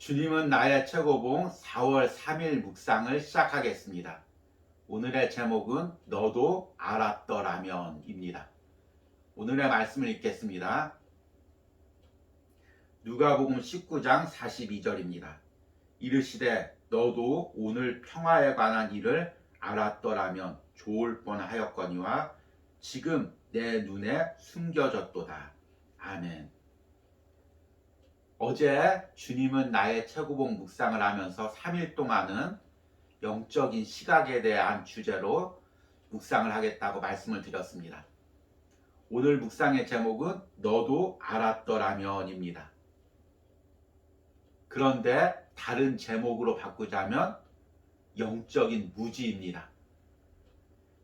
주님은 나의 최고봉 4월 3일 묵상을 시작하겠습니다. 오늘의 제목은 너도 알았더라면입니다. 오늘의 말씀을 읽겠습니다. 누가복음 19장 42절입니다. 이르시되 너도 오늘 평화에 관한 일을 알았더라면 좋을 뻔하였거니와 지금 내 눈에 숨겨졌도다. 아멘. 어제 주님은 나의 최고봉 묵상을 하면서 3일 동안은 영적인 시각에 대한 주제로 묵상을 하겠다고 말씀을 드렸습니다. 오늘 묵상의 제목은 너도 알았더라면입니다. 그런데 다른 제목으로 바꾸자면 영적인 무지입니다.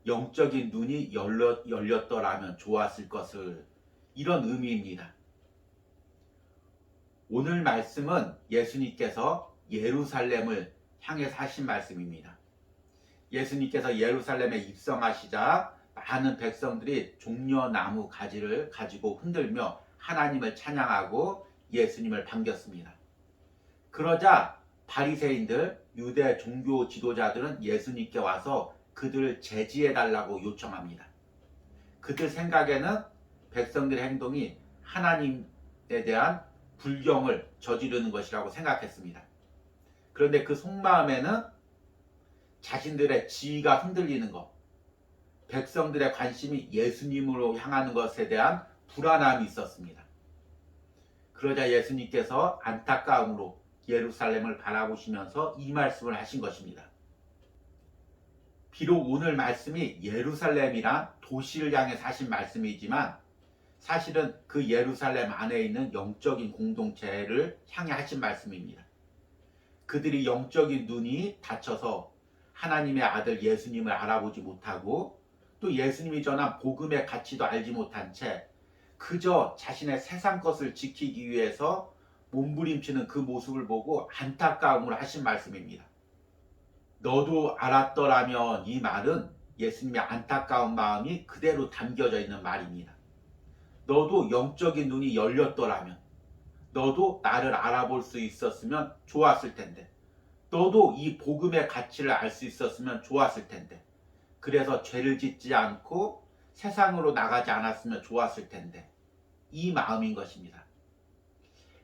영적인 눈이 열렸더라면 좋았을 것을, 이런 의미입니다. 오늘 말씀은 예수님께서 예루살렘을 향해서 하신 말씀입니다. 예수님께서 예루살렘에 입성하시자 많은 백성들이 종려나무 가지를 가지고 흔들며 하나님을 찬양하고 예수님을 반겼습니다. 그러자 바리새인들, 유대 종교 지도자들은 예수님께 와서 그들을 제지해달라고 요청합니다. 그들 생각에는 백성들의 행동이 하나님에 대한 불경을 저지르는 것이라고 생각했습니다. 그런데 그 속마음에는 자신들의 지위가 흔들리는 것, 백성들의 관심이 예수님으로 향하는 것에 대한 불안함이 있었습니다. 그러자 예수님께서 안타까움으로 예루살렘을 바라보시면서 이 말씀을 하신 것입니다. 비록 오늘 말씀이 예루살렘이란 도시를 향해서 하신 말씀이지만 사실은 그 예루살렘 안에 있는 영적인 공동체를 향해 하신 말씀입니다. 그들이 영적인 눈이 닫혀서 하나님의 아들 예수님을 알아보지 못하고 또 예수님이 전한 복음의 가치도 알지 못한 채 그저 자신의 세상 것을 지키기 위해서 몸부림치는 그 모습을 보고 안타까움을 하신 말씀입니다. 너도 알았더라면, 이 말은 예수님의 안타까운 마음이 그대로 담겨져 있는 말입니다. 너도 영적인 눈이 열렸더라면, 너도 나를 알아볼 수 있었으면 좋았을 텐데, 너도 이 복음의 가치를 알 수 있었으면 좋았을 텐데, 그래서 죄를 짓지 않고 세상으로 나가지 않았으면 좋았을 텐데, 이 마음인 것입니다.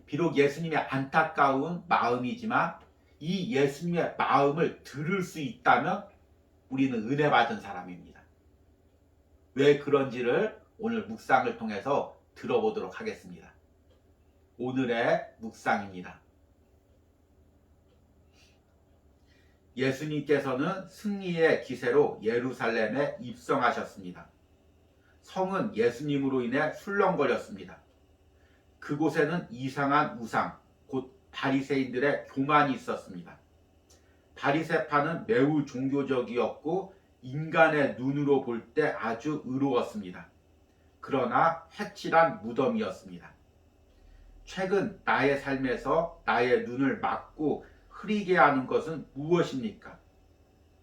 비록 예수님의 안타까운 마음이지만 이 예수님의 마음을 들을 수 있다면 우리는 은혜 받은 사람입니다. 왜 그런지를 오늘 묵상을 통해서 들어보도록 하겠습니다. 오늘의 묵상입니다. 예수님께서는 승리의 기세로 예루살렘에 입성하셨습니다. 성은 예수님으로 인해 술렁거렸습니다. 그곳에는 이상한 우상, 곧 바리새인들의 교만이 있었습니다. 바리새파는 매우 종교적이었고 인간의 눈으로 볼 때 아주 의로웠습니다. 그러나 회칠한 무덤이었습니다. 최근 나의 삶에서 나의 눈을 막고 흐리게 하는 것은 무엇입니까?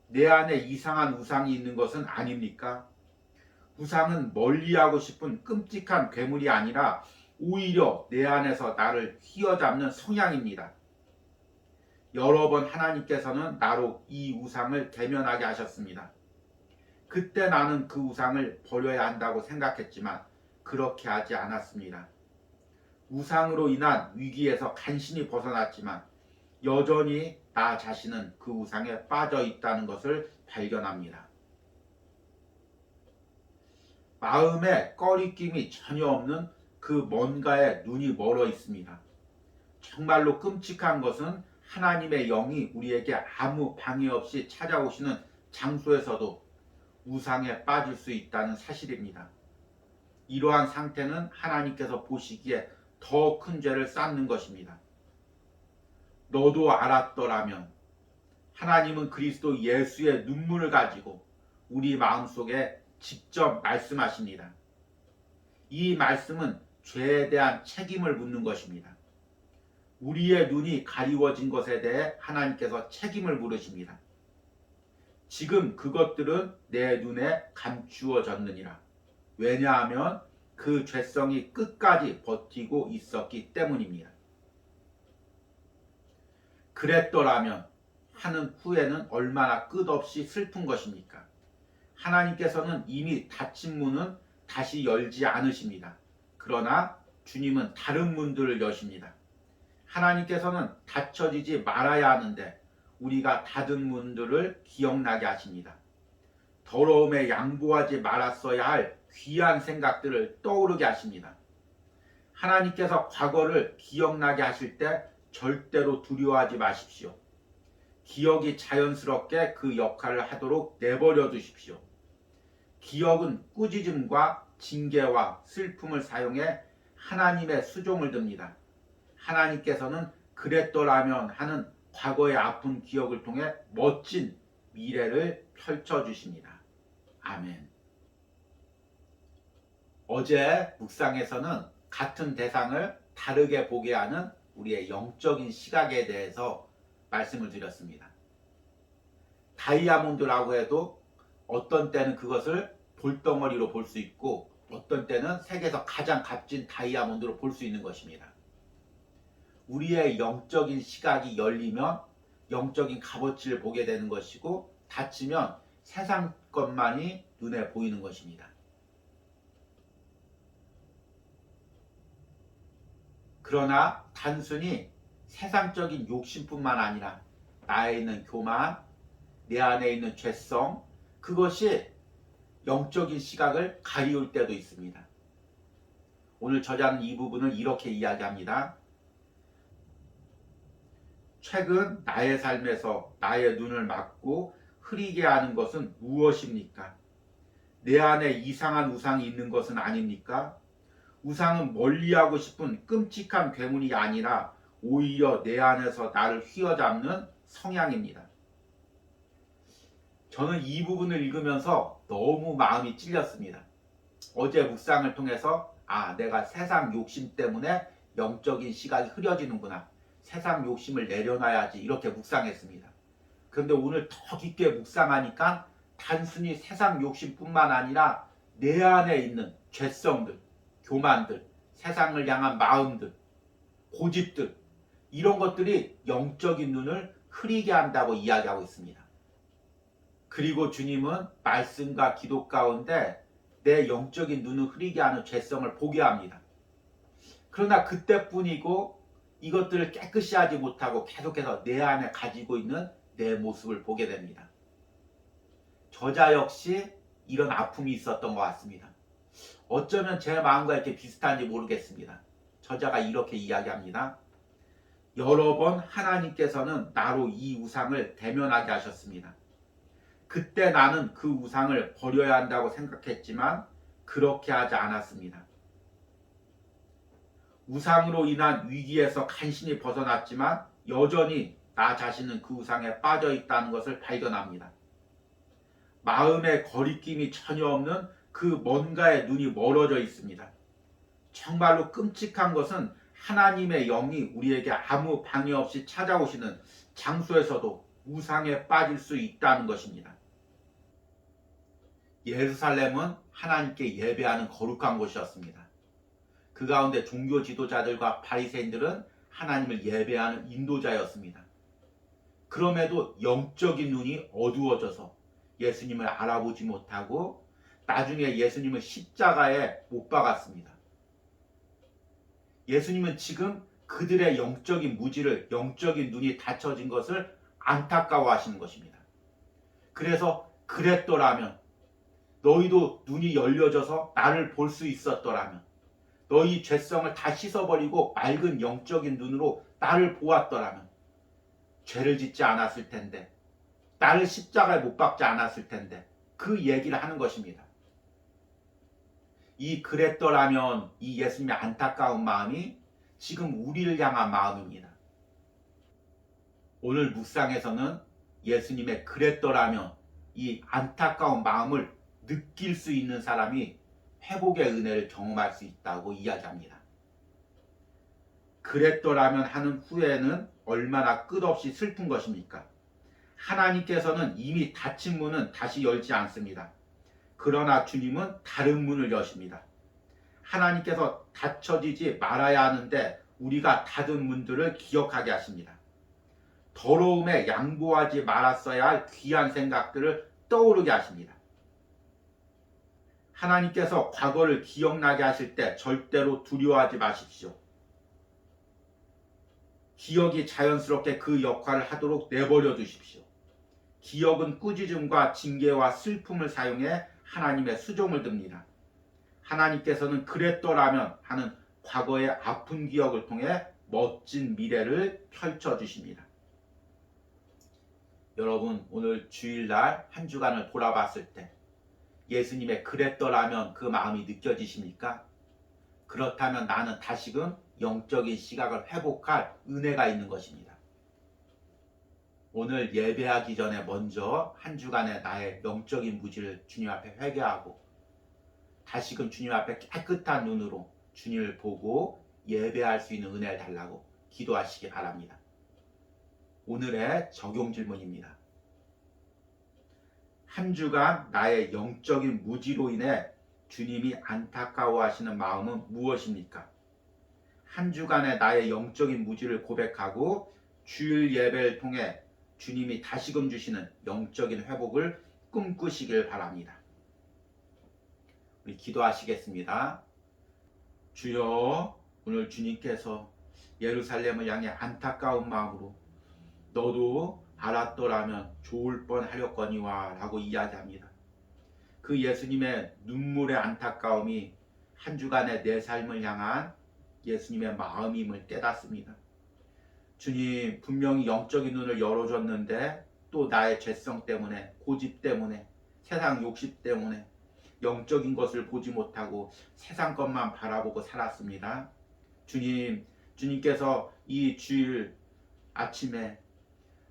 내 안에 이상한 우상이 있는 것은 아닙니까? 우상은 멀리하고 싶은 끔찍한 괴물이 아니라 오히려 내 안에서 나를 휘어잡는 성향입니다. 여러 번 하나님께서는 나로 이 우상을 대면하게 하셨습니다. 그때 나는 그 우상을 버려야 한다고 생각했지만 그렇게 하지 않았습니다. 우상으로 인한 위기에서 간신히 벗어났지만 여전히 나 자신은 그 우상에 빠져 있다는 것을 발견합니다. 마음에 꺼리낌이 전혀 없는 그 뭔가에 눈이 멀어 있습니다. 정말로 끔찍한 것은 하나님의 영이 우리에게 아무 방해 없이 찾아오시는 장소에서도 우상에 빠질 수 있다는 사실입니다. 이러한 상태는 하나님께서 보시기에 더 큰 죄를 쌓는 것입니다. 너도 알았더라면, 하나님은 그리스도 예수의 눈물을 가지고 우리 마음속에 직접 말씀하십니다. 이 말씀은 죄에 대한 책임을 묻는 것입니다. 우리의 눈이 가리워진 것에 대해 하나님께서 책임을 물으십니다. 지금 그것들은 내 눈에 감추어졌느니라. 왜냐하면 그 죄성이 끝까지 버티고 있었기 때문입니다. 그랬더라면 하는 후에는 얼마나 끝없이 슬픈 것입니까? 하나님께서는 이미 닫힌 문은 다시 열지 않으십니다. 그러나 주님은 다른 문들을 여십니다. 하나님께서는 닫혀지지 말아야 하는데 우리가 닫은 문들을 기억나게 하십니다. 더러움에 양보하지 말았어야 할 귀한 생각들을 떠오르게 하십니다. 하나님께서 과거를 기억나게 하실 때 절대로 두려워하지 마십시오. 기억이 자연스럽게 그 역할을 하도록 내버려 두십시오. 기억은 꾸짖음과 징계와 슬픔을 사용해 하나님의 수종을 듭니다. 하나님께서는 그랬더라면 하는 과거의 아픈 기억을 통해 멋진 미래를 펼쳐주십니다. 아멘. 어제 묵상에서는 같은 대상을 다르게 보게 하는 우리의 영적인 시각에 대해서 말씀을 드렸습니다. 다이아몬드라고 해도 어떤 때는 그것을 돌덩어리로 볼 수 있고 어떤 때는 세계에서 가장 값진 다이아몬드로 볼 수 있는 것입니다. 우리의 영적인 시각이 열리면 영적인 값어치를 보게 되는 것이고 닫히면 세상 것만이 눈에 보이는 것입니다. 그러나 단순히 세상적인 욕심뿐만 아니라 나에 있는 교만, 내 안에 있는 죄성, 그것이 영적인 시각을 가리울 때도 있습니다. 오늘 저자는 이 부분을 이렇게 이야기합니다. 최근 나의 삶에서 나의 눈을 막고 흐리게 하는 것은 무엇입니까? 내 안에 이상한 우상이 있는 것은 아닙니까? 우상은 멀리하고 싶은 끔찍한 괴물이 아니라 오히려 내 안에서 나를 휘어잡는 성향입니다. 저는 이 부분을 읽으면서 너무 마음이 찔렸습니다. 어제 묵상을 통해서 내가 세상 욕심 때문에 영적인 시각이 흐려지는구나. 세상 욕심을 내려놔야지 이렇게 묵상했습니다. 그런데 오늘 더 깊게 묵상하니까 단순히 세상 욕심뿐만 아니라 내 안에 있는 죄성들, 교만들, 세상을 향한 마음들, 고집들, 이런 것들이 영적인 눈을 흐리게 한다고 이야기하고 있습니다. 그리고 주님은 말씀과 기도 가운데 내 영적인 눈을 흐리게 하는 죄성을 보게 합니다. 그러나 그때뿐이고 이것들을 깨끗이 하지 못하고 계속해서 내 안에 가지고 있는 내 모습을 보게 됩니다. 저자 역시 이런 아픔이 있었던 것 같습니다. 어쩌면 제 마음과 이렇게 비슷한지 모르겠습니다. 저자가 이렇게 이야기합니다. 여러 번 하나님께서는 나로 이 우상을 대면하게 하셨습니다. 그때 나는 그 우상을 버려야 한다고 생각했지만 그렇게 하지 않았습니다. 우상으로 인한 위기에서 간신히 벗어났지만 여전히 나 자신은 그 우상에 빠져 있다는 것을 발견합니다. 마음에 거리낌이 전혀 없는 그 뭔가에 눈이 멀어져 있습니다. 정말로 끔찍한 것은 하나님의 영이 우리에게 아무 방해 없이 찾아오시는 장소에서도 우상에 빠질 수 있다는 것입니다. 예루살렘은 하나님께 예배하는 거룩한 곳이었습니다. 그 가운데 종교 지도자들과 바리새인들은 하나님을 예배하는 인도자였습니다. 그럼에도 영적인 눈이 어두워져서 예수님을 알아보지 못하고 나중에 예수님을 십자가에 못 박았습니다. 예수님은 지금 그들의 영적인 무지를, 영적인 눈이 닫혀진 것을 안타까워하시는 것입니다. 그래서 그랬더라면, 너희도 눈이 열려져서 나를 볼 수 있었더라면, 너희 죄성을 다 씻어버리고 맑은 영적인 눈으로 나를 보았더라면 죄를 짓지 않았을 텐데, 나를 십자가에 못 박지 않았을 텐데, 그 얘기를 하는 것입니다. 이 그랬더라면, 이 예수님의 안타까운 마음이 지금 우리를 향한 마음입니다. 오늘 묵상에서는 예수님의 그랬더라면 이 안타까운 마음을 느낄 수 있는 사람이 회복의 은혜를 경험할 수 있다고 이야기합니다. 그랬더라면 하는 후에는 얼마나 끝없이 슬픈 것입니까? 하나님께서는 이미 닫힌 문은 다시 열지 않습니다. 그러나 주님은 다른 문을 여십니다. 하나님께서 닫혀지지 말아야 하는데 우리가 닫은 문들을 기억하게 하십니다. 더러움에 양보하지 말았어야 할 귀한 생각들을 떠오르게 하십니다. 하나님께서 과거를 기억나게 하실 때 절대로 두려워하지 마십시오. 기억이 자연스럽게 그 역할을 하도록 내버려 두십시오. 기억은 꾸짖음과 징계와 슬픔을 사용해 하나님의 수종을 듭니다. 하나님께서는 그랬더라면 하는 과거의 아픈 기억을 통해 멋진 미래를 펼쳐주십니다. 여러분, 오늘 주일날 한 주간을 돌아봤을 때 예수님의 그랬더라면 그 마음이 느껴지십니까? 그렇다면 나는 다시금 영적인 시각을 회복할 은혜가 있는 것입니다. 오늘 예배하기 전에 먼저 한 주간의 나의 영적인 무지를 주님 앞에 회개하고 다시금 주님 앞에 깨끗한 눈으로 주님을 보고 예배할 수 있는 은혜를 달라고 기도하시기 바랍니다. 오늘의 적용 질문입니다. 한 주간 나의 영적인 무지로 인해 주님이 안타까워하시는 마음은 무엇입니까? 한 주간의 나의 영적인 무지를 고백하고 주일 예배를 통해 주님이 다시금 주시는 영적인 회복을 꿈꾸시길 바랍니다. 우리 기도하시겠습니다. 주여, 오늘 주님께서 예루살렘을 향해 안타까운 마음으로 너도 알았더라면 좋을 뻔하렸거니와 라고 이야기합니다. 그 예수님의 눈물의 안타까움이 한 주간의 내 삶을 향한 예수님의 마음임을 깨닫습니다. 주님, 분명히 영적인 눈을 열어줬는데 또 나의 죄성 때문에, 고집 때문에, 세상 욕심 때문에 영적인 것을 보지 못하고 세상 것만 바라보고 살았습니다. 주님, 주님께서 이 주일 아침에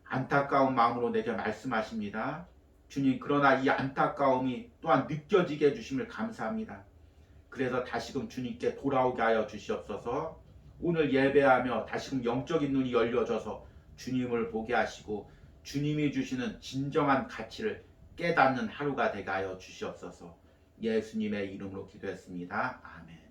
안타까운 마음으로 내게 말씀하십니다. 주님, 그러나 이 안타까움이 또한 느껴지게 해주심을 감사합니다. 그래서 다시금 주님께 돌아오게 하여 주시옵소서. 오늘 예배하며 다시금 영적인 눈이 열려져서 주님을 보게 하시고 주님이 주시는 진정한 가치를 깨닫는 하루가 되게 하여 주시옵소서. 예수님의 이름으로 기도했습니다. 아멘.